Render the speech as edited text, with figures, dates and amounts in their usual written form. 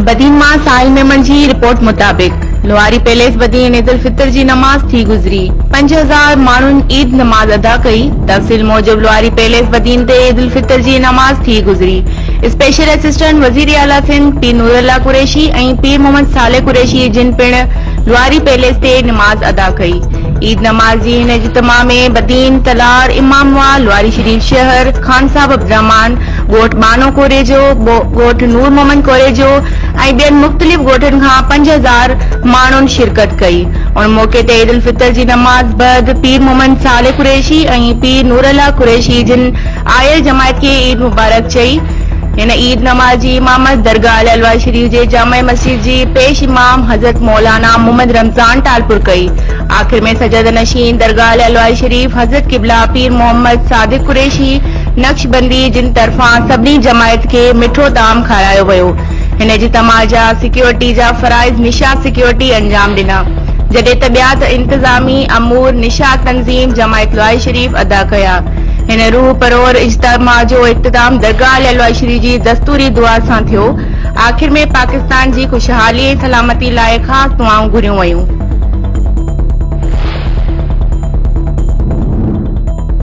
बदीन मां साहिल मेमन जी रिपोर्ट मुताबिक लोहारी पैलेस बदीन ईद उल फितर जी नमाज थी गुज़री। 5000 माण्हुनि ईद नमाज अदा कई। तफ़सील मूजिब लोहारी पैलेस बदीन ते ईद उल फितर जी नमाज थी गुज़री। स्पेशल असिस्टेंट वज़ीर आला सिंध पीर नूरुल्लाह कुरैशी ऐं पीर मोहम्मद सालेह कुरैशी जिन पिण लोहारी पैलेस ते नमाज अदा कई। ईद नमाज जी हिन इज्तिमा में बदीन, तलार, इमामवा, लोहारी शरीफ शहर, खान साहब अब्दुर्रहमान, ॻोठ बानो कोरेजो, ॻोठ नूर मोहम्मद कोरेजो ऐं ॿियनि मुख़्तलिफ़ ॻोठनि खां 5000 माण्हुनि शिरकत कई। उन मौक़े ते ईद उल फितर जी नमाज बैदि पीर मोहम्मद सालेह कुरैशी ऐं पीर नूरुल्लाह कुरैशी जिन आयल जमायत खे ईद मुबारक चई। हिन ईद नमाज जी इमामत दरगाह अलवार शरीफ जे जामे मस्जिद जी पेश इमाम हज़रत मौलाना मोहम्मद रमज़ान टालपुर कई। आखिर में सजद नशीन दरगाह अलवार शरीफ हज़रत किबला पीर मोहम्मद सादिक कुरैशी नक्शबंदी जिन तरफ़ां सभिनी जमायत खे मिठो ताम खारायो वियो। हिन इज्तिमा जा सिक्योरिटी जा फराइज़ निशात सिक्योरिटी अंजाम ॾिना, जॾहिं त ॿिया त इंतज़ामी अमूर निशात तंज़ीम जमायत लोहारी शरीफ अदा कया। हिन रूह परोर इज्तिमा जो इख्तिताम दरगाह अलवार शरीफ जी दस्तूरी दुआ सां थियो। आखिर में पाकिस्तान जी खुशहाली ऐं सलामती लाइ ख़ासि दुआऊं घुरियूं वयूं।